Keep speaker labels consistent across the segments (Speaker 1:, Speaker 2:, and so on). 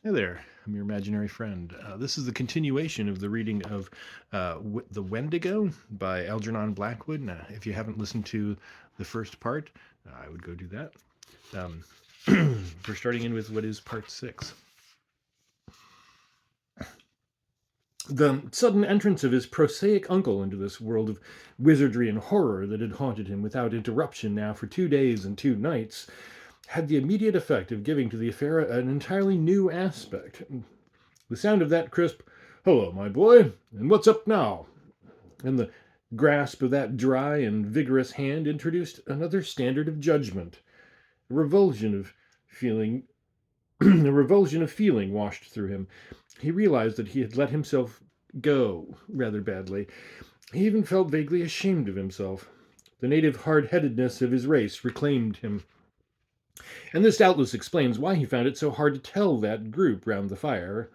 Speaker 1: Hey there, I'm your imaginary friend. This is the continuation of the reading of The Wendigo by Algernon Blackwood. Now, if you haven't listened to the first part, I would go do that. Um, we're starting in with what is part six. The sudden entrance of his prosaic uncle into this world of wizardry and horror that had haunted him without interruption now for 2 days and 2 nights had the immediate effect of giving to the affair an entirely new aspect. The sound of that crisp, "Hello, my boy, and what's up now?" and the grasp of that dry and vigorous hand introduced another standard of judgment. A revulsion of feeling a revulsion of feeling washed through him. He realized that he had let himself go rather badly. He even felt vaguely ashamed of himself. The native hard-headedness of his race reclaimed him. And this doubtless explains why he found it so hard to tell that group round the fire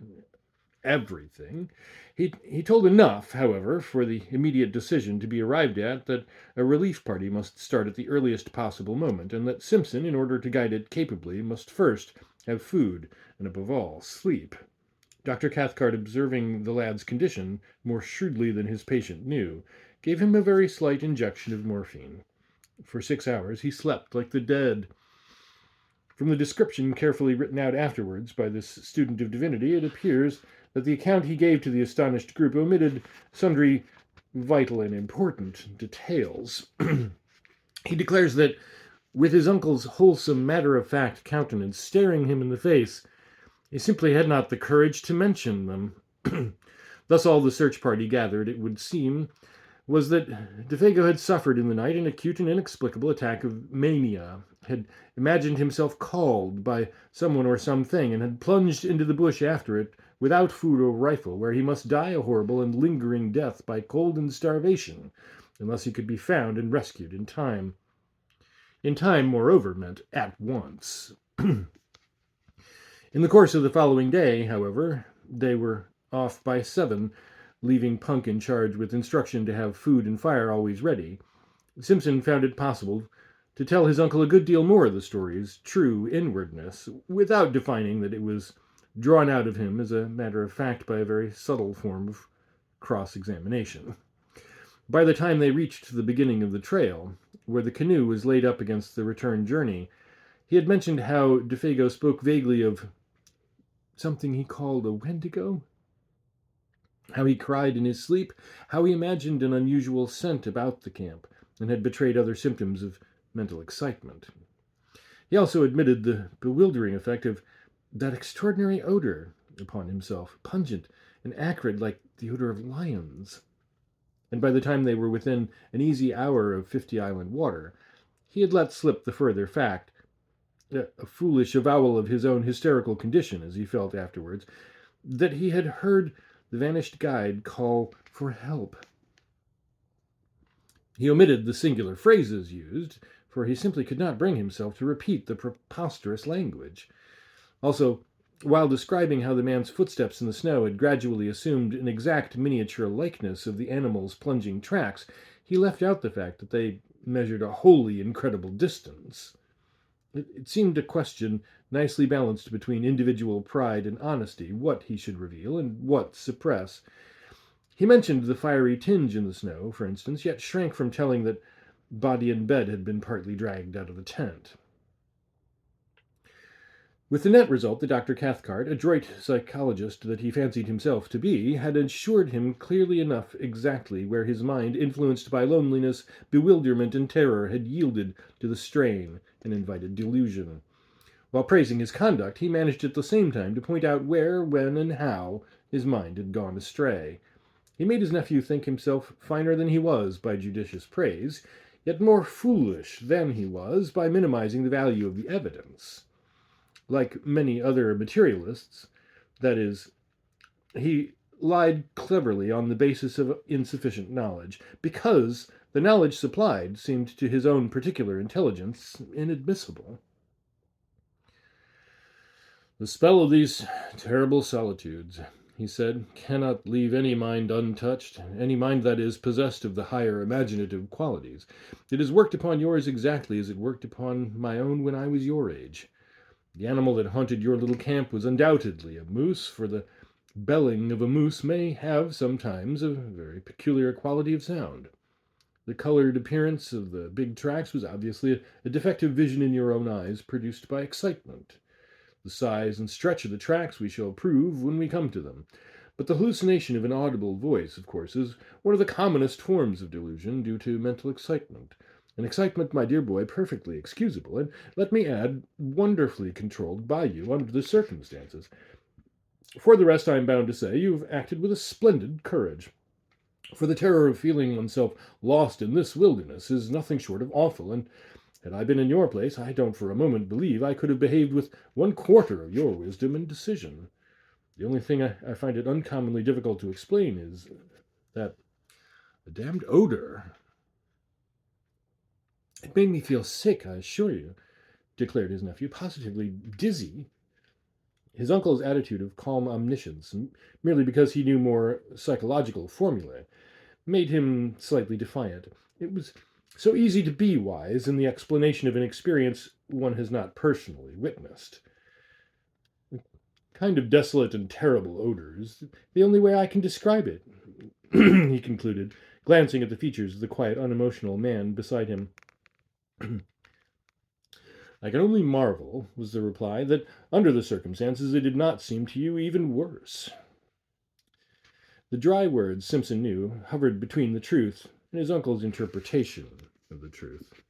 Speaker 1: everything. He told enough, however, for the immediate decision to be arrived at that a relief party must start at the earliest possible moment, and that Simpson, in order to guide it capably, must first have food, and above all, sleep. Dr. Cathcart, observing the lad's condition more shrewdly than his patient knew, gave him a very slight injection of morphine. For 6 hours he slept like the dead. From the description carefully written out afterwards by this student of divinity, it appears that the account he gave to the astonished group omitted sundry vital and important details. He declares that, with his uncle's wholesome, matter-of-fact countenance staring him in the face, he simply had not the courage to mention them. Thus all the search party gathered, it would seem, was that Defago had suffered in the night an acute and inexplicable attack of mania, had imagined himself called by someone or something, and had plunged into the bush after it, without food or rifle, where he must die a horrible and lingering death by cold and starvation, unless he could be found and rescued in time. In time, moreover, meant at once. In the course of the following day, however, they were off by 7, leaving Punk in charge with instruction to have food and fire always ready. Simpson found it possible to tell his uncle a good deal more of the story's true inwardness, without defining that it was drawn out of him as a matter of fact by a very subtle form of cross-examination. By the time they reached the beginning of the trail, where the canoe was laid up against the return journey, he had mentioned how Defago spoke vaguely of something he called a Wendigo, how he cried in his sleep, how he imagined an unusual scent about the camp, and had betrayed other symptoms of mental excitement. He also admitted the bewildering effect of that extraordinary odor upon himself, pungent and acrid like the odor of lions. And by the time they were within an easy hour of 50 Island water, he had let slip the further fact, a foolish avowal of his own hysterical condition, as he felt afterwards, that he had heard the vanished guide call for help. He omitted the singular phrases used, for he simply could not bring himself to repeat the preposterous language. Also, while describing how the man's footsteps in the snow had gradually assumed an exact miniature likeness of the animal's plunging tracks, he left out the fact that they measured a wholly incredible distance. It seemed a question nicely balanced between individual pride and honesty, what he should reveal and what suppress. He mentioned the fiery tinge in the snow, for instance, yet shrank from telling that body and bed had been partly dragged out of the tent. With the net result that Dr. Cathcart, adroit psychologist that he fancied himself to be, had assured him clearly enough exactly where his mind, influenced by loneliness, bewilderment, and terror, had yielded to the strain and invited delusion. While praising his conduct, he managed at the same time to point out where, when, and how his mind had gone astray. He made his nephew think himself finer than he was by judicious praise, yet more foolish than he was by minimizing the value of the evidence. Like many other materialists, that is, he lied cleverly on the basis of insufficient knowledge, because the knowledge supplied seemed to his own particular intelligence inadmissible. "The spell of these terrible solitudes," he said, "cannot leave any mind untouched, any mind, that is, possessed of the higher imaginative qualities. It has worked upon yours exactly as it worked upon my own when I was your age. The animal that haunted your little camp was undoubtedly a moose, for the belling of a moose may have sometimes a very peculiar quality of sound. The colored appearance of the big tracks was obviously a defective vision in your own eyes produced by excitement. The size and stretch of the tracks we shall prove when we come to them. But the hallucination of an audible voice, of course, is one of the commonest forms of delusion due to mental excitement. An excitement, my dear boy, perfectly excusable, and let me add, wonderfully controlled by you under the circumstances. For the rest, I am bound to say, you have acted with a splendid courage. For the terror of feeling oneself lost in this wilderness is nothing short of awful, and had I been in your place, I don't for a moment believe I could have behaved with 1/4 of your wisdom and decision. The only thing I find it uncommonly difficult to explain is that the damned odor. It made me feel sick, I assure you, declared his nephew, positively dizzy. His uncle's attitude of calm omniscience, merely because he knew more psychological formulae, made him slightly defiant. It was so easy to be wise in the explanation of an experience one has not personally witnessed. Kind of desolate and terrible odors, the only way I can describe it, he concluded, glancing at the features of the quiet, unemotional man beside him. I can only marvel, was the reply, that under the circumstances it did not seem to you even worse. The dry words, Simpson knew, hovered between the truth and his uncle's interpretation of the truth.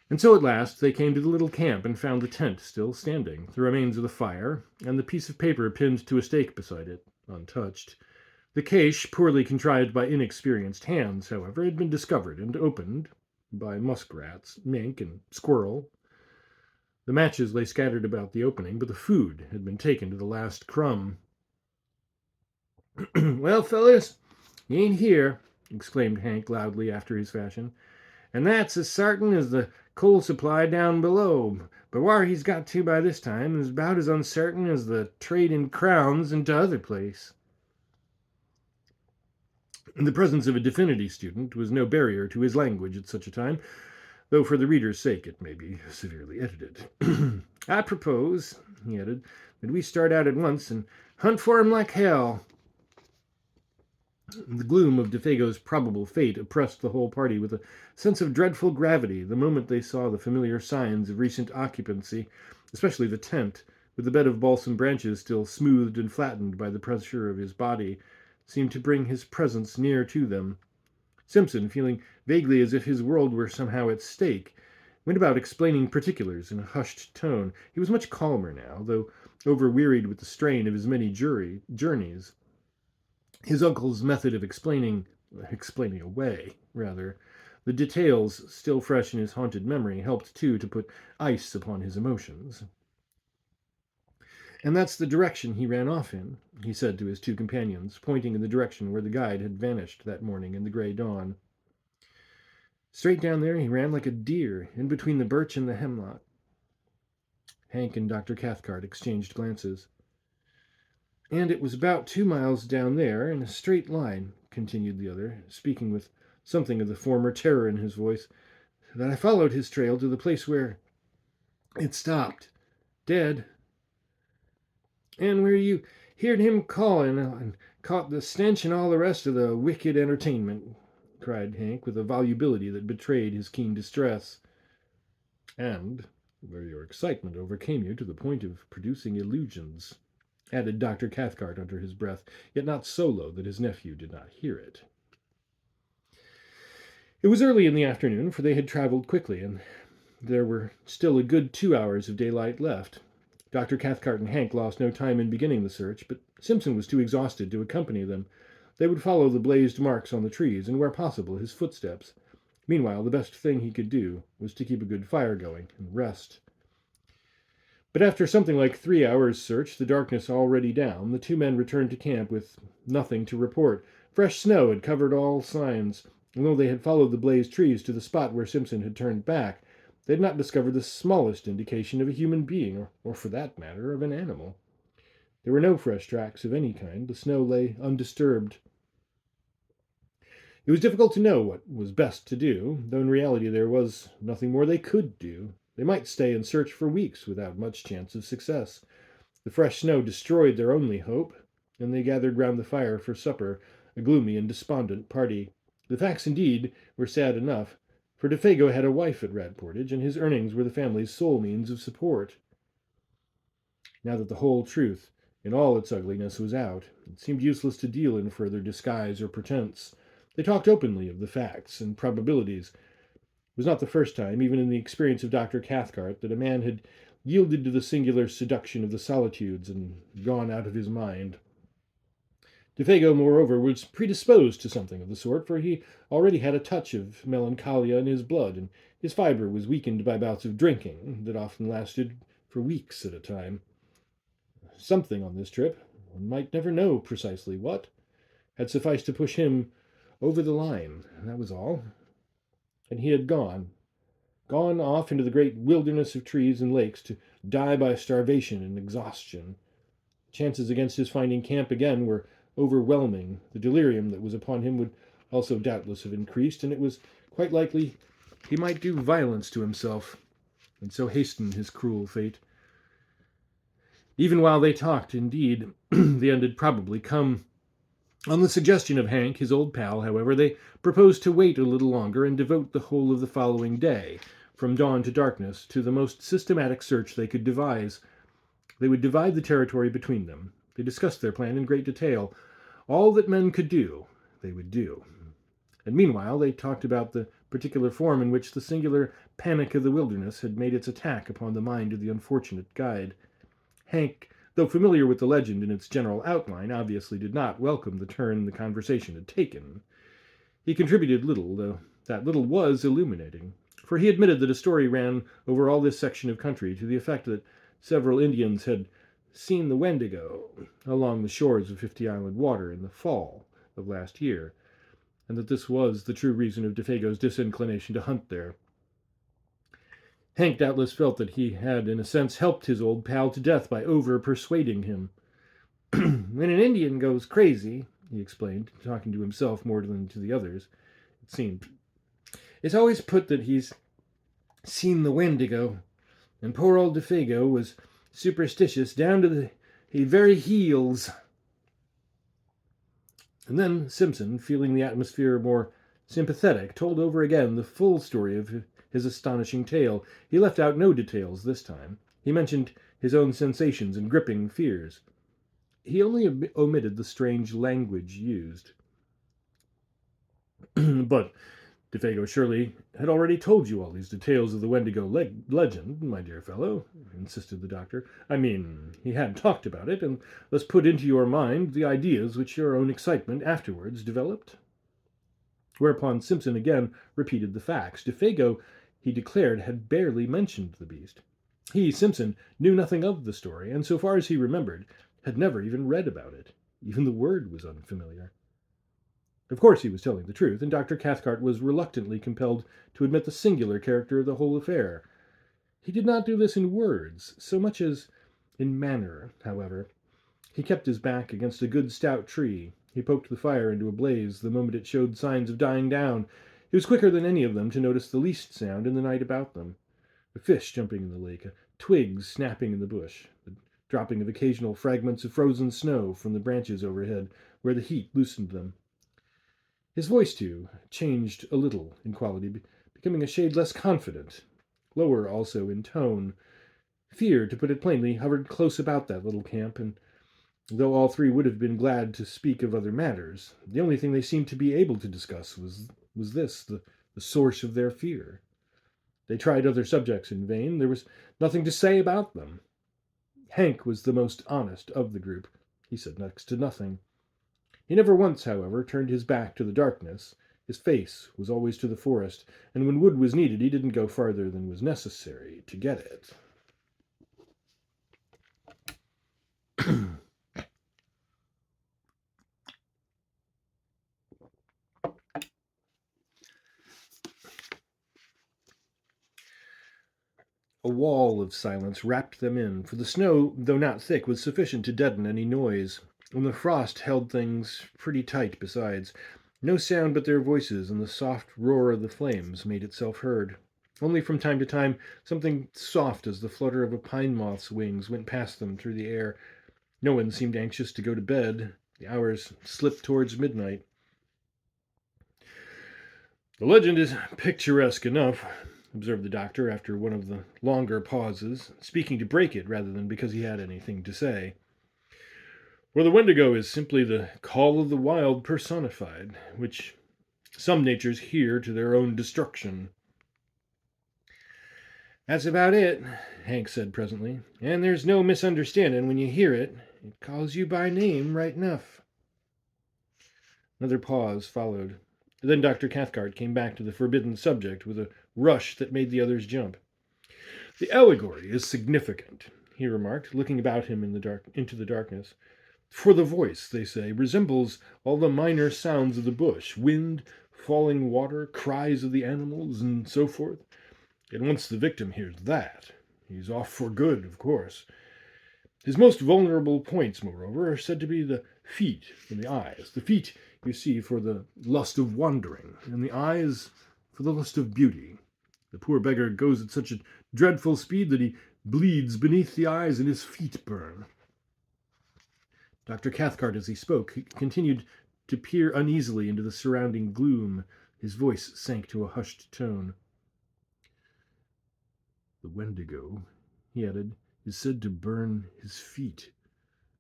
Speaker 1: And so at last they came to the little camp and found the tent still standing, the remains of the fire, and the piece of paper pinned to a stake beside it, untouched. The cache, poorly contrived by inexperienced hands, however, had been discovered and opened by muskrats, mink, and squirrel. The matches lay scattered about the opening, but the food had been taken to the last crumb. "Well, fellows, he ain't here," exclaimed Hank loudly after his fashion, "and that's as sartin as the coal supply down below. But whar he's got to by this time is about as unsartin as the trade in crowns in t'other place." The presence of a divinity student was no barrier to his language at such a time, though for the reader's sake it may be severely edited. "I propose," he added, "that we start out at once and hunt for him like hell." The gloom of Defago's probable fate oppressed the whole party with a sense of dreadful gravity the moment they saw the familiar signs of recent occupancy, especially the tent, with the bed of balsam branches still smoothed and flattened by the pressure of his body, seemed to bring his presence near to them. Simpson, feeling vaguely as if his world were somehow at stake, went about explaining particulars in a hushed tone. He was much calmer now, though overwearied with the strain of his many journeys. His uncle's method of explaining away, rather, the details still fresh in his haunted memory helped, too, to put ice upon his emotions. "And that's the direction he ran off in," he said to his two companions, pointing in the direction where the guide had vanished that morning in the gray dawn. "Straight down there he ran like a deer, in between the birch and the hemlock." Hank and Dr. Cathcart exchanged glances. "And it was about 2 miles down there, in a straight line," continued the other, speaking with something of the former terror in his voice, "that I followed his trail to the place where it stopped, dead, and where you heard him calling and caught the stench and all the rest of the wicked entertainment," cried Hank with a volubility that betrayed his keen distress. "And where your excitement overcame you to the point of producing illusions," added Dr. Cathcart under his breath, yet not so low that his nephew did not hear it. It was early in the afternoon, for they had traveled quickly, and there were still a good 2 hours of daylight left. Dr. Cathcart and Hank lost no time in beginning the search, but Simpson was too exhausted to accompany them. They would follow the blazed marks on the trees, and where possible his footsteps. Meanwhile, the best thing he could do was to keep a good fire going and rest. But after something like 3 hours' search, the darkness already down, the two men returned to camp with nothing to report. Fresh snow had covered all signs, and though they had followed the blazed trees to the spot where Simpson had turned back, they had not discovered the smallest indication of a human being, or for that matter, of an animal. There were no fresh tracks of any kind. The snow lay undisturbed. It was difficult to know what was best to do, though in reality there was nothing more they could do. They might stay and search for weeks without much chance of success. The fresh snow destroyed their only hope, and they gathered round the fire for supper, a gloomy and despondent party. The facts, indeed, were sad enough, for Defago had a wife at Radportage, and his earnings were the family's sole means of support. Now that the whole truth, in all its ugliness, was out, it seemed useless to deal in further disguise or pretense. They talked openly of the facts and probabilities. It was not the first time, even in the experience of Dr. Cathcart, that a man had yielded to the singular seduction of the solitudes and gone out of his mind. Defago, moreover, was predisposed to something of the sort, for he already had a touch of melancholia in his blood, and his fibre was weakened by bouts of drinking that often lasted for weeks at a time. Something on this trip, one might never know precisely what, had sufficed to push him over the line, that was all. And he had gone off into the great wilderness of trees and lakes to die by starvation and exhaustion. Chances against his finding camp again were overwhelming. The delirium that was upon him would also doubtless have increased, and it was quite likely he might do violence to himself, and so hasten his cruel fate. Even while they talked, indeed, the end had probably come. On the suggestion of Hank, his old pal, however, they proposed to wait a little longer and devote the whole of the following day, from dawn to darkness, to the most systematic search they could devise. They would divide the territory between them. They discussed their plan in great detail. All that men could do, they would do. And meanwhile, they talked about the particular form in which the singular panic of the wilderness had made its attack upon the mind of the unfortunate guide. Hank, though familiar with the legend in its general outline, obviously did not welcome the turn the conversation had taken. He contributed little, though that little was illuminating, for he admitted that a story ran over all this section of country to the effect that several Indians had seen the Wendigo along the shores of 50 Island Water in the fall of last year, and that this was the true reason of Defago's disinclination to hunt there. Hank doubtless felt that he had, in a sense, helped his old pal to death by over-persuading him. When an Indian goes crazy, he explained, talking to himself more than to the others, it seemed, it's always put that he's seen the Wendigo, and poor old Defago was superstitious down to the very heels. And then Simpson, feeling the atmosphere more sympathetic, told over again the full story of his astonishing tale. He left out no details this time. He mentioned his own sensations and gripping fears. He only omitted the strange language used. But Defago surely had already told you all these details of the Wendigo legend, my dear fellow, insisted the doctor. I mean, he had talked about it, and thus put into your mind the ideas which your own excitement afterwards developed. Whereupon Simpson again repeated the facts. Defago, he declared, had barely mentioned the beast. He, Simpson, knew nothing of the story, and so far as he remembered, had never even read about it. Even the word was unfamiliar. Of course he was telling the truth, and Dr. Cathcart was reluctantly compelled to admit the singular character of the whole affair. He did not do this in words, so much as in manner, however. He kept his back against a good stout tree. He poked the fire into a blaze the moment it showed signs of dying down. He was quicker than any of them to notice the least sound in the night about them. A fish jumping in the lake, a twig snapping in the bush, the dropping of occasional fragments of frozen snow from the branches overhead, where the heat loosened them. His voice, too, changed a little in quality, becoming a shade less confident, lower also in tone. Fear, to put it plainly, hovered close about that little camp, and though all three would have been glad to speak of other matters, the only thing they seemed to be able to discuss was this, the source of their fear. They tried other subjects in vain. There was nothing to say about them. Hank was the most honest of the group. He said next to nothing. He never once, however, turned his back to the darkness. His face was always to the forest, and when wood was needed, he didn't go farther than was necessary to get it. A wall of silence wrapped them in, for the snow, though not thick, was sufficient to deaden any noise, and the frost held things pretty tight besides. No sound but their voices and the soft roar of the flames made itself heard. Only from time to time something soft as the flutter of a pine moth's wings went past them through the air. No one seemed anxious to go to bed. The hours slipped towards midnight. "The legend is picturesque enough," observed the doctor after one of the longer pauses, speaking to break it rather than because he had anything to say. "For the Wendigo is simply the call of the wild personified, which some natures hear to their own destruction." "That's about it," Hank said presently. "And there's no misunderstanding when you hear it. It calls you by name right enough." Another pause followed. Then Dr. Cathcart came back to the forbidden subject with a rush that made the others jump. "The allegory is significant," he remarked, looking about him into the darkness. "For the voice, they say, resembles all the minor sounds of the bush, wind, falling water, cries of the animals, and so forth. And once the victim hears that, he's off for good, of course. His most vulnerable points, moreover, are said to be the feet and the eyes. The feet, you see, for the lust of wandering, and the eyes for the lust of beauty. The poor beggar goes at such a dreadful speed that he bleeds beneath the eyes and his feet burn." Dr. Cathcart, as he spoke, continued to peer uneasily into the surrounding gloom. His voice sank to a hushed tone. "The Wendigo," he added, "is said to burn his feet,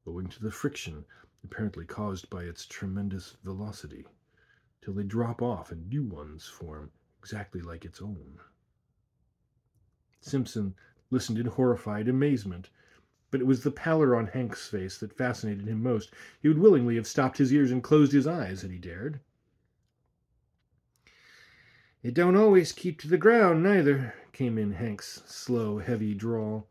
Speaker 1: owing to the friction apparently caused by its tremendous velocity, till they drop off and new ones form exactly like its own." Simpson listened in horrified amazement, but it was the pallor on Hank's face that fascinated him most. He would willingly have stopped his ears and closed his eyes had he dared. "It don't always keep to the ground, neither," came in Hank's slow, heavy drawl,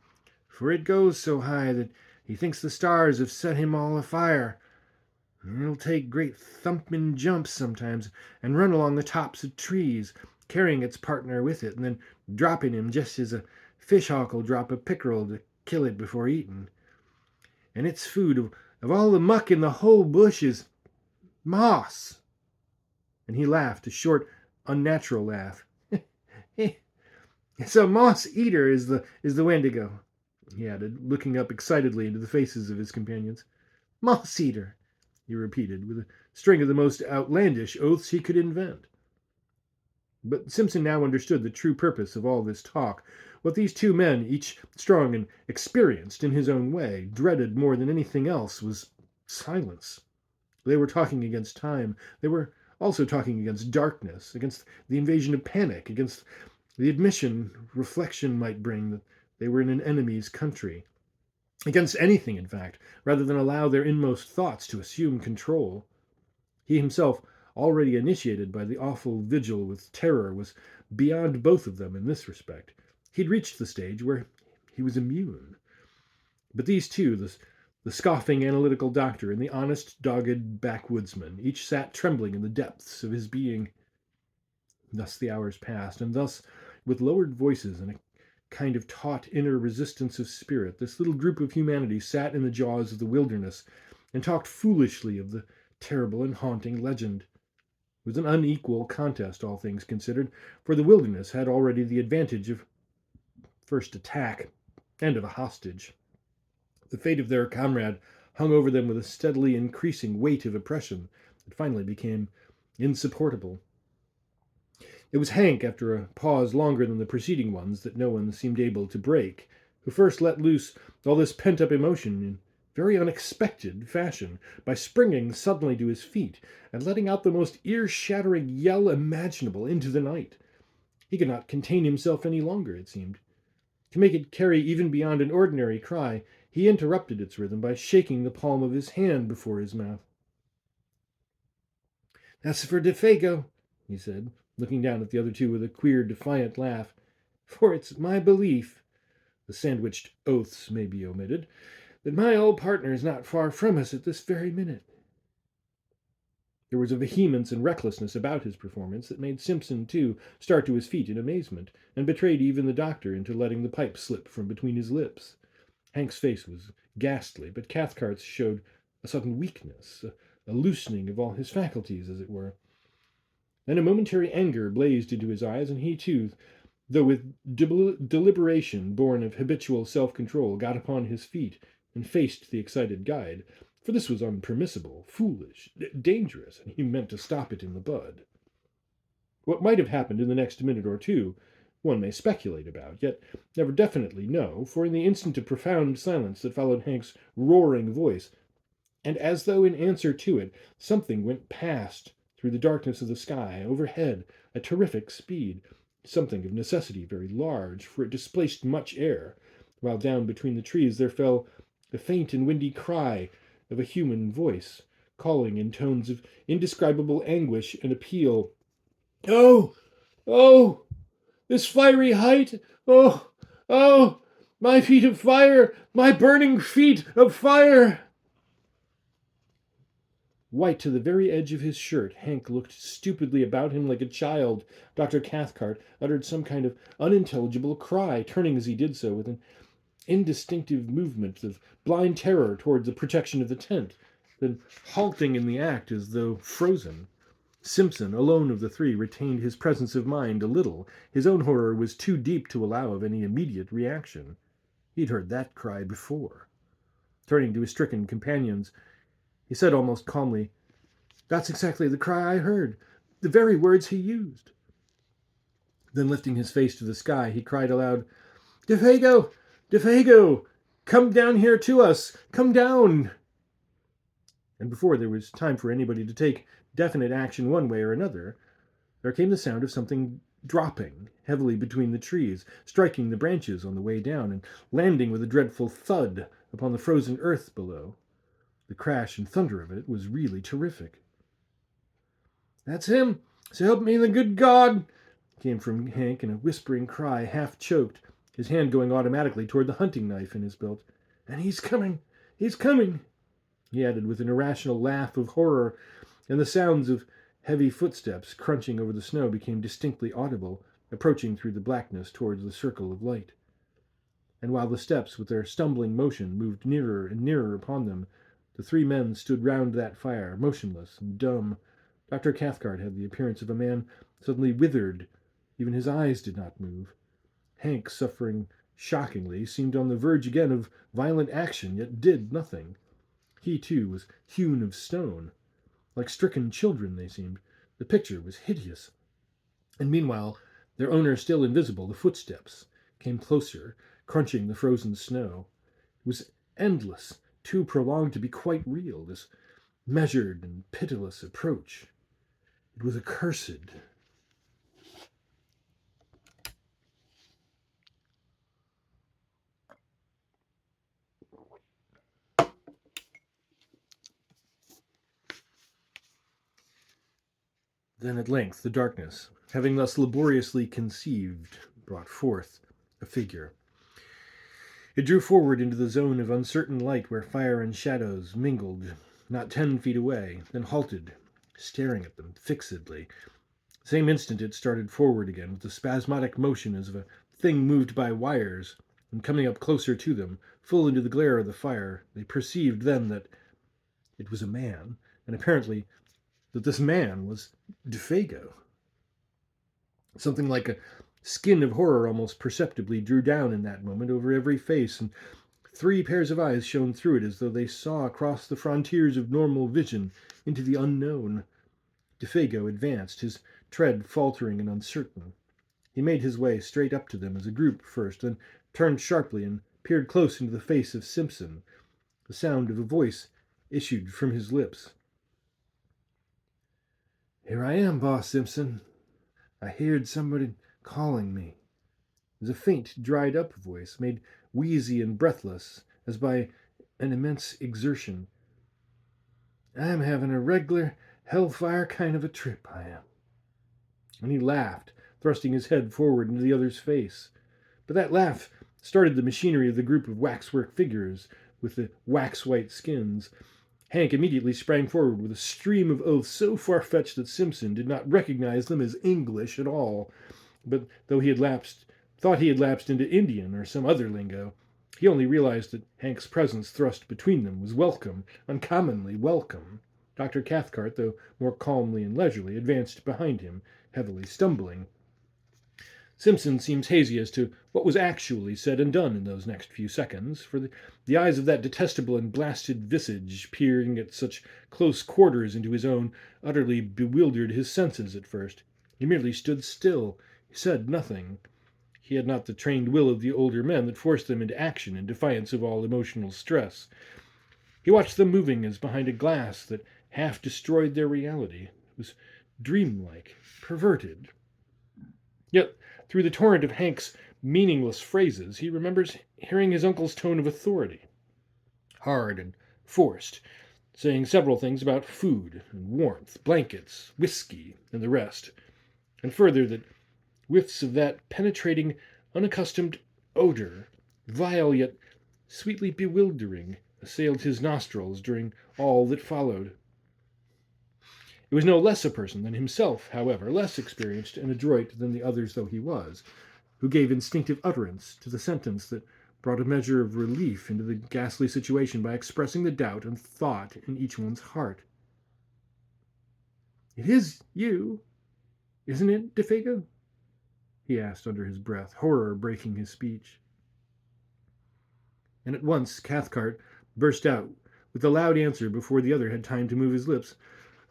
Speaker 1: "for it goes so high that he thinks the stars have set him all afire. It'll take great thumping jumps sometimes, and run along the tops of trees, carrying its partner with it, and then dropping him just as a fish hawk'll drop a pickerel to kill it before eating. And its food, of all the muck in the whole bush, is moss." And he laughed, a short, unnatural laugh. "It's a moss eater, is the Wendigo," he added, looking up excitedly into the faces of his companions. "Moss eater," he repeated, with a string of the most outlandish oaths he could invent. But Simpson now understood the true purpose of all this talk. What these two men, each strong and experienced in his own way, dreaded more than anything else was silence. They were talking against time. They were also talking against darkness, against the invasion of panic, against the admission reflection might bring that they were in an enemy's country. Against anything, in fact, rather than allow their inmost thoughts to assume control. He himself, already initiated by the awful vigil with terror, was beyond both of them in this respect. He'd reached the stage where he was immune. But these two, the scoffing analytical doctor and the honest, dogged backwoodsman, each sat trembling in the depths of his being. Thus the hours passed, and thus, with lowered voices and a kind of taut inner resistance of spirit, this little group of humanity sat in the jaws of the wilderness and talked foolishly of the terrible and haunting legend. It was an unequal contest, all things considered, for the wilderness had already the advantage of first attack and of a hostage. The fate of their comrade hung over them with a steadily increasing weight of oppression that finally became insupportable. It was Hank, after a pause longer than the preceding ones that no one seemed able to break, who first let loose all this pent-up emotion in very unexpected fashion, by springing suddenly to his feet and letting out the most ear-shattering yell imaginable into the night. He could not contain himself any longer, it seemed. To make it carry even beyond an ordinary cry, he interrupted its rhythm by shaking the palm of his hand before his mouth. "That's for Defago," he said, looking down at the other two with a queer, defiant laugh. "For it's my belief, the sandwiched oaths may be omitted, that my old partner is not far from us at this very minute." There was a vehemence and recklessness about his performance that made Simpson, too, start to his feet in amazement, and betrayed even the doctor into letting the pipe slip from between his lips. Hank's face was ghastly, but Cathcart's showed a sudden weakness, a loosening of all his faculties, as it were. Then a momentary anger blazed into his eyes, and he, too, though with deliberation born of habitual self-control, got upon his feet and faced the excited guide, for this was unpermissible, foolish, dangerous, and he meant to stop it in the bud. What might have happened in the next minute or two, one may speculate about, yet never definitely know, for in the instant of profound silence that followed Hank's roaring voice, and as though in answer to it, something went past through the darkness of the sky overhead at terrific speed, something of necessity very large, for it displaced much air, while down between the trees there fell the faint and windy cry of a human voice, calling in tones of indescribable anguish and appeal, "Oh! Oh! This fiery height! Oh! Oh! My feet of fire! My burning feet of fire!" White to the very edge of his shirt, Hank looked stupidly about him like a child. Dr. Cathcart uttered some kind of unintelligible cry, turning as he did so with an instinctive movement of blind terror towards the protection of the tent, then halting in the act as though frozen. Simpson, alone of the three, retained his presence of mind a little. His own horror was too deep to allow of any immediate reaction. He'd heard that cry before. Turning to his stricken companions, he said almost calmly, "That's exactly the cry I heard, the very words he used." Then lifting his face to the sky, he cried aloud, "Defago! Defago! Come down here to us! Come down!" And before there was time for anybody to take definite action one way or another, there came the sound of something dropping heavily between the trees, striking the branches on the way down, and landing with a dreadful thud upon the frozen earth below. The crash and thunder of it was really terrific. "That's him! So help me the good God!" came from Hank in a whispering cry, half choked, his hand going automatically toward the hunting knife in his belt. "And he's coming! He's coming!" he added with an irrational laugh of horror, and the sounds of heavy footsteps crunching over the snow became distinctly audible, approaching through the blackness towards the circle of light. And while the steps, with their stumbling motion, moved nearer and nearer upon them, the three men stood round that fire, motionless and dumb. Dr. Cathcart had the appearance of a man suddenly withered. Even his eyes did not move. Hank, suffering shockingly, seemed on the verge again of violent action, yet did nothing. He, too, was hewn of stone. Like stricken children, they seemed. The picture was hideous. And meanwhile, their owner still invisible, the footsteps came closer, crunching the frozen snow. It was endless, too prolonged to be quite real, this measured and pitiless approach. It was accursed. Then at length the darkness, having thus laboriously conceived, brought forth a figure. It drew forward into the zone of uncertain light where fire and shadows mingled, not 10 feet away, then halted, staring at them fixedly. Same instant it started forward again with the spasmodic motion as of a thing moved by wires, and coming up closer to them, full into the glare of the fire, they perceived then that it was a man, and apparently that this man was Defago. Something like a skin of horror almost perceptibly drew down in that moment over every face, and 3 pairs of eyes shone through it as though they saw across the frontiers of normal vision into the unknown. Defago advanced, his tread faltering and uncertain. He made his way straight up to them as a group first, then turned sharply and peered close into the face of Simpson. The sound of a voice issued from his lips. "Here I am, Boss Simpson. I heard somebody calling me." It was a faint, dried-up voice, made wheezy and breathless, as by an immense exertion. "I'm having a reg'lar hellfire kind of a trip, I am." And he laughed, thrusting his head forward into the other's face. But that laugh started the machinery of the group of waxwork figures with the wax-white skins. Hank immediately sprang forward with a stream of oaths so far-fetched that Simpson did not recognize them as English at all. But though he thought he had lapsed into Indian or some other lingo, he only realized that Hank's presence thrust between them was welcome, uncommonly welcome. Dr. Cathcart, though more calmly and leisurely, advanced behind him, heavily stumbling. Simpson seems hazy as to what was actually said and done in those next few seconds, for the eyes of that detestable and blasted visage peering at such close quarters into his own utterly bewildered his senses at first. He merely stood still. He said nothing. He had not the trained will of the older men that forced them into action in defiance of all emotional stress. He watched them moving as behind a glass that half destroyed their reality. It was dreamlike, perverted. Yet, through the torrent of Hank's meaningless phrases, he remembers hearing his uncle's tone of authority, hard and forced, saying several things about food and warmth, blankets, whiskey, and the rest, and further that whiffs of that penetrating, unaccustomed odor, vile yet sweetly bewildering, assailed his nostrils during all that followed. It was no less a person than himself, however, less experienced and adroit than the others though he was, who gave instinctive utterance to the sentence that brought a measure of relief into the ghastly situation by expressing the doubt and thought in each one's heart. "It is you, isn't it, Defago?" he asked under his breath, horror breaking his speech. And at once Cathcart burst out with the loud answer before the other had time to move his lips.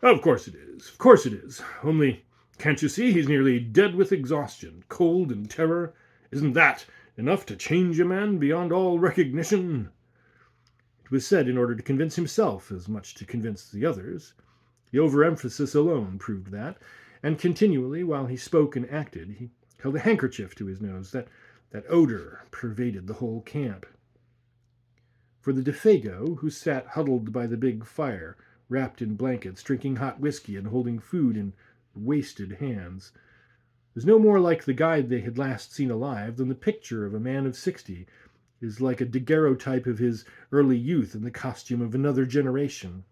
Speaker 1: "Of course it is. Of course it is. Only, can't you see he's nearly dead with exhaustion, cold and terror? Isn't that enough to change a man beyond all recognition?" It was said in order to convince himself as much to convince the others. The overemphasis alone proved that, and continually, while he spoke and acted, he held a handkerchief to his nose. That odor pervaded the whole camp. For the Defago, who sat huddled by the big fire, wrapped in blankets, drinking hot whiskey and holding food in wasted hands, was no more like the guide they had last seen alive than the picture of a man of 60 is like a daguerreotype of his early youth in the costume of another generation.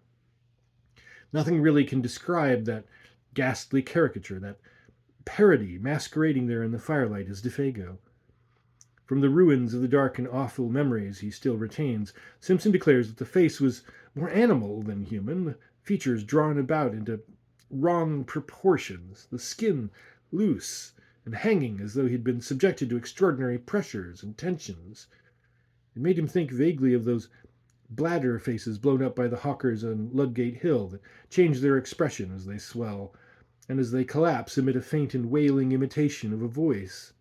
Speaker 1: Nothing really can describe that ghastly caricature, that parody masquerading there in the firelight as Defago. From the ruins of the dark and awful memories he still retains, Simpson declares that the face was more animal than human, the features drawn about into wrong proportions, the skin loose and hanging as though he had been subjected to extraordinary pressures and tensions. It made him think vaguely of those bladder faces blown up by the hawkers on Ludgate Hill that change their expression as they swell, and as they collapse emit a faint and wailing imitation of a voice.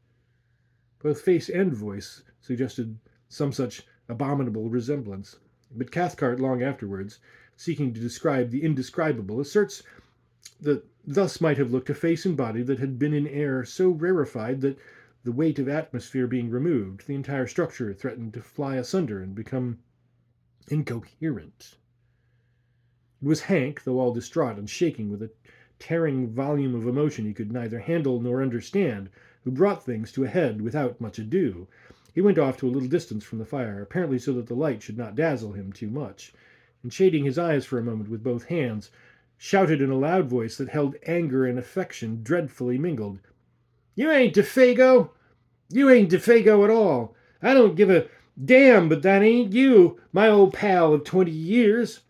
Speaker 1: Both face and voice suggested some such abominable resemblance. But Cathcart, long afterwards, seeking to describe the indescribable, asserts that thus might have looked a face and body that had been in air so rarefied that, the weight of atmosphere being removed, the entire structure threatened to fly asunder and become incoherent. It was Hank, though all distraught and shaking with a tearing volume of emotion he could neither handle nor understand, who brought things to a head without much ado. He went off to a little distance from the fire, apparently so that the light should not dazzle him too much, and shading his eyes for a moment with both hands, shouted in a loud voice that held anger and affection dreadfully mingled. "You ain't Defago! You ain't Defago at all! I don't give a damn, but that ain't you, my old pal of 20 years!"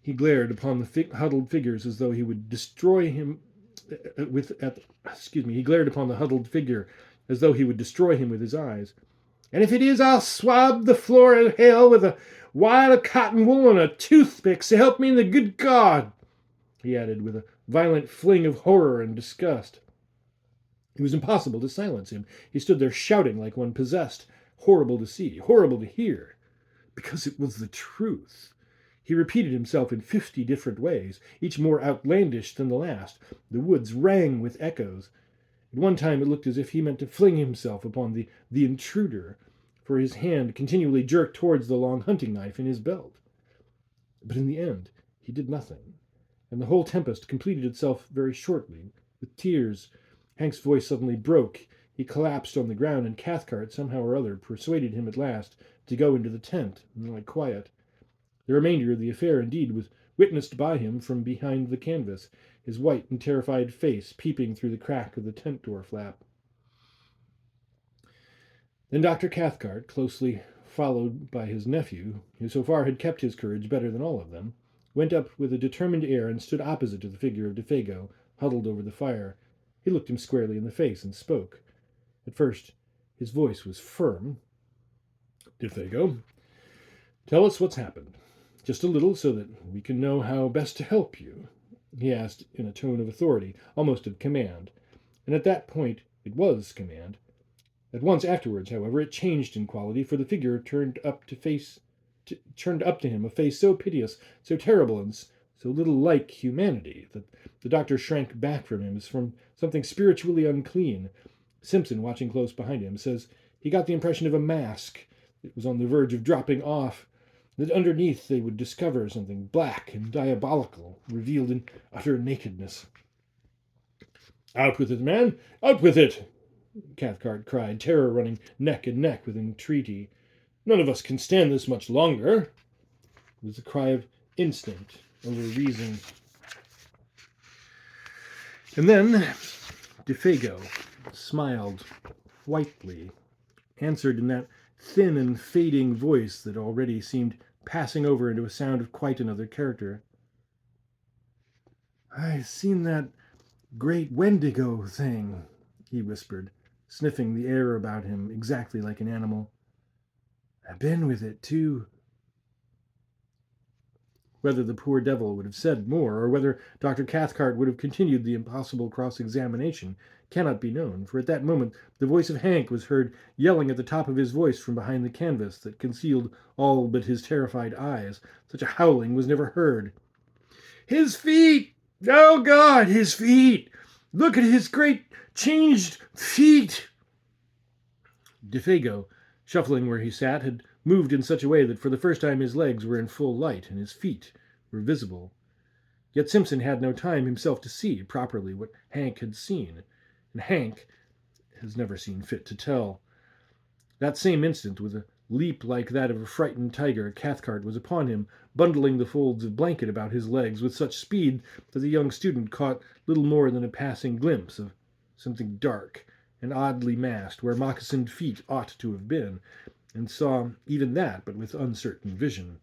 Speaker 1: He glared upon the huddled figures as though he would destroy him he glared upon the huddled figure as though he would destroy him with his eyes. "And if it is, I'll swab the floor of hell with a wad of cotton wool and a toothpick, so help me the good God!" he added with a violent fling of horror and disgust. It was impossible to silence him. He stood there shouting like one possessed, horrible to see, horrible to hear, because it was the truth. He repeated himself in 50 different ways, each more outlandish than the last. The woods rang with echoes. At one time it looked as if he meant to fling himself upon the intruder, for his hand continually jerked towards the long hunting knife in his belt. But in the end he did nothing, and the whole tempest completed itself very shortly, with tears. Hank's voice suddenly broke. He collapsed on the ground, and Cathcart, somehow or other, persuaded him at last to go into the tent and lie quiet. The remainder of the affair, indeed, was witnessed by him from behind the canvas, his white and terrified face peeping through the crack of the tent door flap. Then Dr. Cathcart, closely followed by his nephew, who so far had kept his courage better than all of them, went up with a determined air and stood opposite to the figure of Defago, huddled over the fire. He looked him squarely in the face and spoke. At first, his voice was firm. "Defago, tell us what's happened. Just a little, so that we can know how best to help you," he asked in a tone of authority, almost of command. And at that point it was command. At once afterwards, however, it changed in quality, for the figure turned up to him a face so piteous, so terrible, and so little like humanity, that the doctor shrank back from him as from something spiritually unclean. Simpson, watching close behind him, says he got the impression of a mask that was on the verge of dropping off, that underneath they would discover something black and diabolical, revealed in utter nakedness. "Out with it, man! Out with it!" Cathcart cried, terror running neck and neck with entreaty. "None of us can stand this much longer." It was the cry of instinct over reason. And then Defago smiled whitely, answered in that thin and fading voice that already seemed passing over into a sound of quite another character. "I've seen that great Wendigo thing," he whispered, sniffing the air about him exactly like an animal. "I've been with it, too." Whether the poor devil would have said more, or whether Dr. Cathcart would have continued the impossible cross-examination, cannot be known, for at that moment the voice of Hank was heard yelling at the top of his voice from behind the canvas that concealed all but his terrified eyes. Such a howling was never heard. "His feet! Oh, God, his feet! Look at his great changed feet!" Defago, shuffling where he sat, had moved in such a way that for the first time his legs were in full light and his feet were visible. Yet Simpson had no time himself to see properly what Hank had seen, and Hank has never seen fit to tell. That same instant, with a leap like that of a frightened tiger, Cathcart was upon him, bundling the folds of blanket about his legs with such speed that the young student caught little more than a passing glimpse of something dark and oddly masked where moccasined feet ought to have been, and saw even that but with uncertain vision.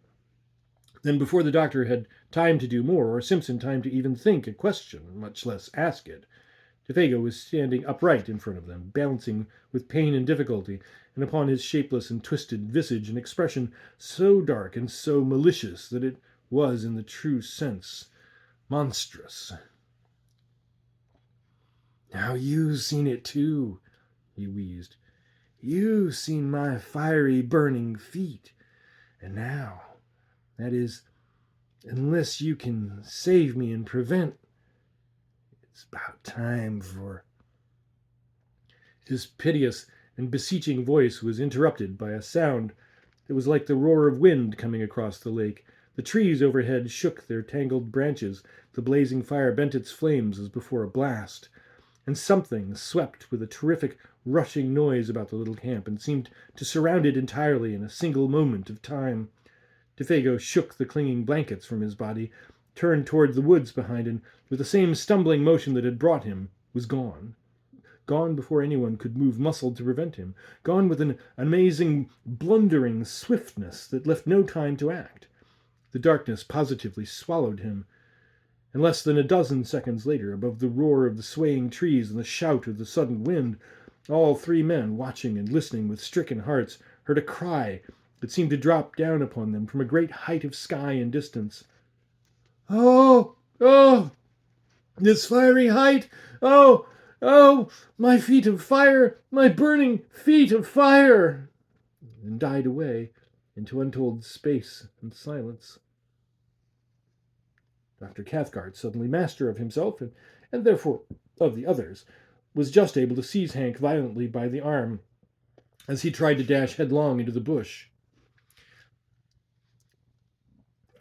Speaker 1: Then, before the doctor had time to do more, or Simpson time to even think a question, much less ask it, Defago was standing upright in front of them, balancing with pain and difficulty, and upon his shapeless and twisted visage an expression so dark and so malicious that it was, in the true sense, monstrous. "Now you've seen it too," he wheezed. "You've seen my fiery, burning feet. And now, that is, unless you can save me and prevent, it's about time for..." His piteous and beseeching voice was interrupted by a sound that was like the roar of wind coming across the lake. The trees overhead shook their tangled branches, the blazing fire bent its flames as before a blast, and something swept with a terrific rushing noise about the little camp and seemed to surround it entirely in a single moment of time. Defago shook the clinging blankets from his body, turned toward the woods behind, and with the same stumbling motion that had brought him, was gone. Gone before anyone could move muscle to prevent him. Gone with an amazing, blundering swiftness that left no time to act. The darkness positively swallowed him. And less than a dozen seconds later, above the roar of the swaying trees and the shout of the sudden wind, all three men, watching and listening with stricken hearts, heard a cry that seemed to drop down upon them from a great height of sky and distance. "Oh, oh, this fiery height! Oh, oh, my feet of fire, my burning feet of fire!" and died away into untold space and silence. Dr. Cathcart, suddenly master of himself, and therefore of the others, was just able to seize Hank violently by the arm as he tried to dash headlong into the bush.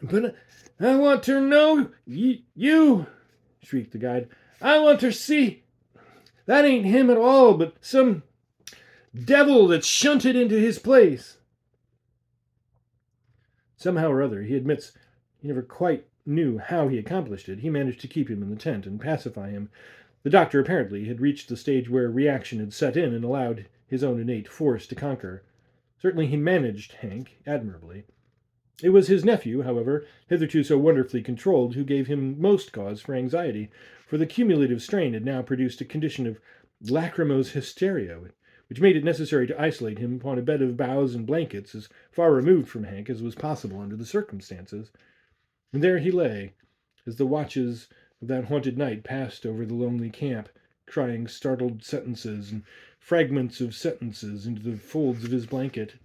Speaker 1: "But I want to know you," shrieked the guide. "I want to see. That ain't him at all, but some devil that's shunted into his place." Somehow or other, he admits he never quite knew how he accomplished it. He managed to keep him in the tent and pacify him. The doctor apparently had reached the stage where reaction had set in and allowed his own innate force to conquer. Certainly he managed Hank admirably. It was his nephew, however, hitherto so wonderfully controlled, who gave him most cause for anxiety, for the cumulative strain had now produced a condition of lachrymose hysteria, which made it necessary to isolate him upon a bed of boughs and blankets as far removed from Hank as was possible under the circumstances. And there he lay, as the watches of that haunted night passed over the lonely camp, crying startled sentences and fragments of sentences into the folds of his blanket.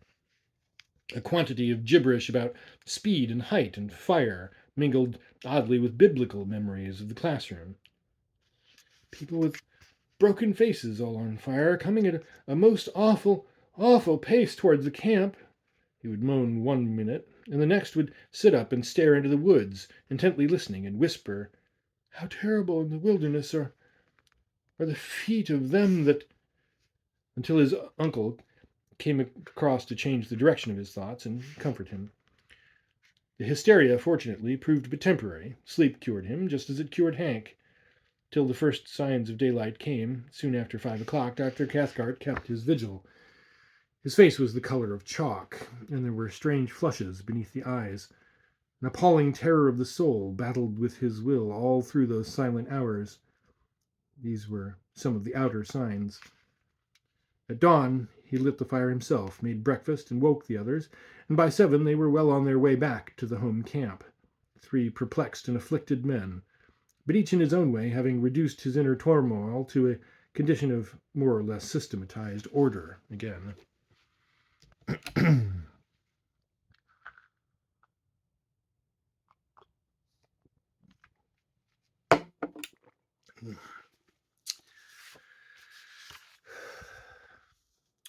Speaker 1: A quantity of gibberish about speed and height and fire mingled oddly with biblical memories of the classroom. People with broken faces all on fire, coming at a most awful, awful pace towards the camp, he would moan one minute, and the next would sit up and stare into the woods, intently listening, and whisper, "How terrible in the wilderness are the feet of them that—" until his uncle came across to change the direction of his thoughts and comfort him. The hysteria, fortunately, proved but temporary. Sleep cured him, just as it cured Hank. Till the first signs of daylight came, soon after 5 o'clock, Dr. Cathcart kept his vigil. His face was the color of chalk, and there were strange flushes beneath the eyes. An appalling terror of the soul battled with his will all through those silent hours. These were some of the outer signs. At dawn, he lit the fire himself, made breakfast, and woke the others, and by 7 they were well on their way back to the home camp. 3 perplexed and afflicted men, but each in his own way having reduced his inner turmoil to a condition of more or less systematized order again.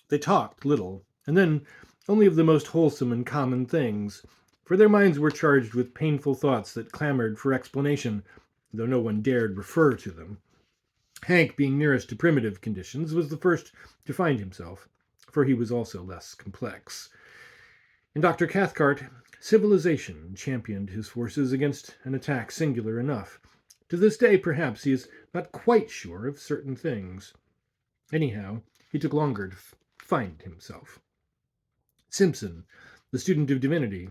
Speaker 1: They talked little, and then only of the most wholesome and common things, for their minds were charged with painful thoughts that clamored for explanation, though no one dared refer to them. Hank, being nearest to primitive conditions, was the first to find himself, for he was also less complex. In Dr. Cathcart, civilization championed his forces against an attack singular enough. To this day, perhaps, he is not quite sure of certain things. Anyhow, he took longer to find himself. Simpson, the student of divinity,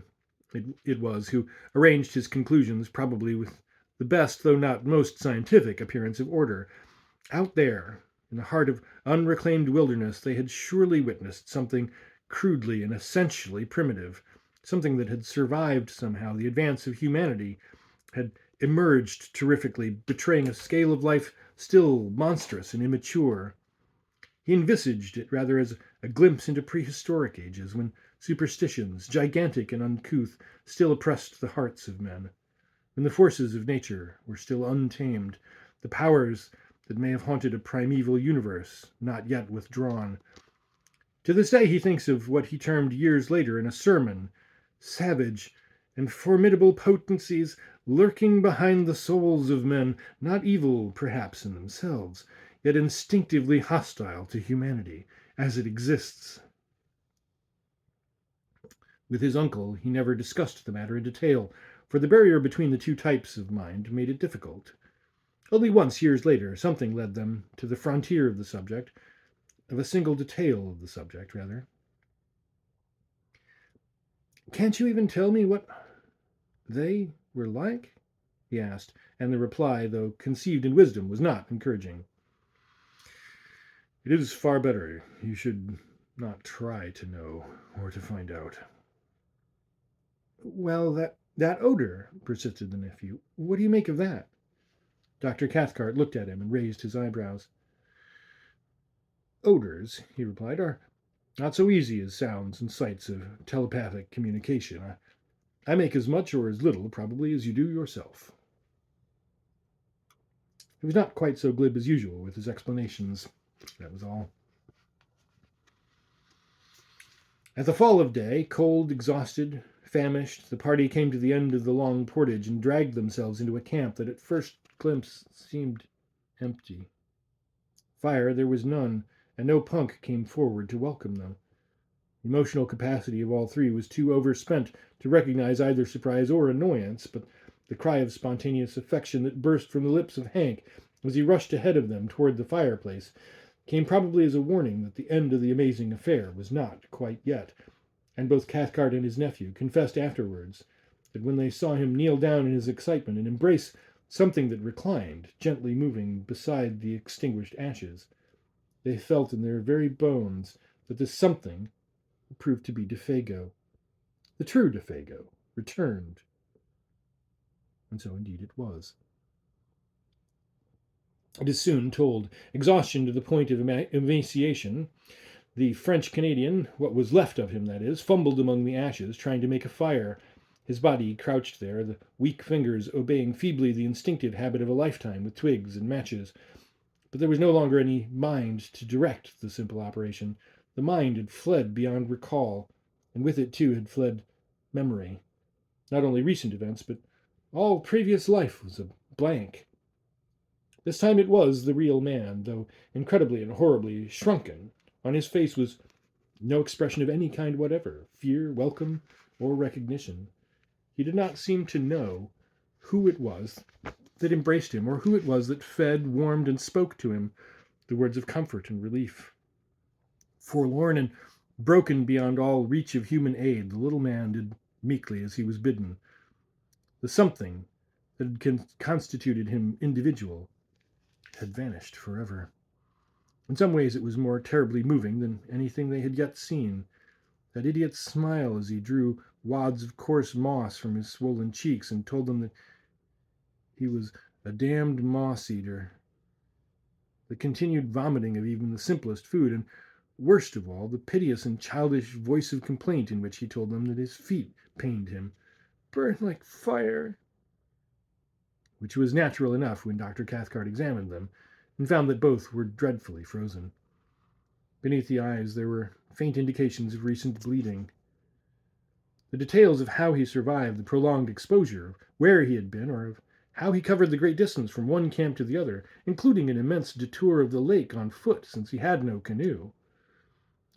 Speaker 1: it was who arranged his conclusions, probably with the best, though not most scientific, appearance of order. Out there, in the heart of unreclaimed wilderness, they had surely witnessed something crudely and essentially primitive, something that had survived somehow the advance of humanity, had emerged terrifically, betraying a scale of life still monstrous and immature. He envisaged it rather as a glimpse into prehistoric ages, when superstitions, gigantic and uncouth, still oppressed the hearts of men, when the forces of nature were still untamed, the powers that may have haunted a primeval universe not yet withdrawn. To this day he thinks of what he termed years later in a sermon, savage and formidable potencies lurking behind the souls of men, not evil perhaps in themselves, yet instinctively hostile to humanity as it exists. With his uncle, he never discussed the matter in detail, for the barrier between the two types of mind made it difficult. Only once, years later, something led them to the frontier of the subject, of a single detail of the subject, rather. "Can't you even tell me what they were like?" he asked, and the reply, though conceived in wisdom, was not encouraging. "It is far better you should not try to know or to find out." "Well, that odor," persisted the nephew. "What do you make of that?" Dr. Cathcart looked at him and raised his eyebrows. "Odors," he replied, "are not so easy as sounds and sights of telepathic communication. I make as much or as little, probably, as you do yourself." He was not quite so glib as usual with his explanations. That was all. At the fall of day, cold, exhausted, famished, the party came to the end of the long portage and dragged themselves into a camp that at first glimpse seemed empty. Fire there was none, and no punk came forward to welcome them. The emotional capacity of all 3 was too overspent to recognize either surprise or annoyance, but the cry of spontaneous affection that burst from the lips of Hank as he rushed ahead of them toward the fireplace came probably as a warning that the end of the amazing affair was not quite yet, and both Cathcart and his nephew confessed afterwards that when they saw him kneel down in his excitement and embrace something that reclined, gently moving beside the extinguished ashes, They felt in their very bones that this something proved to be Defago. The true Defago returned. And so indeed it was. It is soon told. Exhaustion to the point of emaciation, the French Canadian, what was left of him, that is, fumbled among the ashes, trying to make a fire. His body crouched there, the weak fingers obeying feebly the instinctive habit of a lifetime with twigs and matches. But there was no longer any mind to direct the simple operation. The mind had fled beyond recall, and with it, too, had fled memory. Not only recent events, but all previous life was a blank. This time it was the real man, though incredibly and horribly shrunken. On his face was no expression of any kind whatever, fear, welcome, or recognition. He did not seem to know who it was that embraced him, or who it was that fed, warmed, and spoke to him the words of comfort and relief. Forlorn and broken beyond all reach of human aid, the little man did meekly as he was bidden. The something that had constituted him individual had vanished forever. In some ways it was more terribly moving than anything they had yet seen. That idiot's smile as he drew wads of coarse moss from his swollen cheeks and told them that he was a damned moss-eater. The continued vomiting of even the simplest food, and worst of all, the piteous and childish voice of complaint in which he told them that his feet pained him, burned like fire, which was natural enough when Dr. Cathcart examined them, and found that both were dreadfully frozen. Beneath the eyes there were faint indications of recent bleeding. The details of how he survived the prolonged exposure, of where he had been, or of how he covered the great distance from one camp to the other, including an immense detour of the lake on foot, since he had no canoe.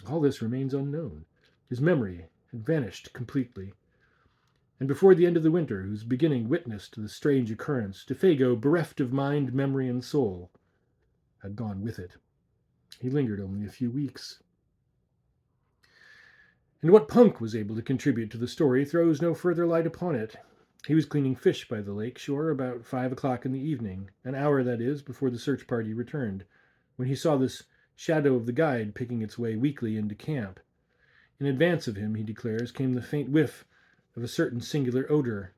Speaker 1: All this remains unknown. His memory had vanished completely. And before the end of the winter, whose beginning witnessed the strange occurrence, Defago, bereft of mind, memory, and soul, had gone with it. He lingered only a few weeks. And what Punk was able to contribute to the story throws no further light upon it. He was cleaning fish by the lake shore about 5 o'clock in the evening, an hour, that is, before the search party returned, when he saw this shadow of the guide picking its way weakly into camp. In advance of him, he declares, came the faint whiff of a certain singular odor.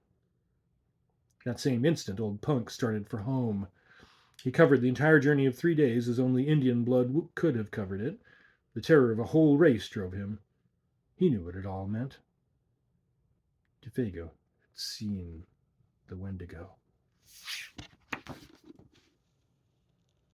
Speaker 1: That same instant, old Punk started for home. He covered the entire journey of 3 days as only Indian blood could have covered it. The terror of a whole race drove him. He knew what it all meant. Defago had seen the Wendigo.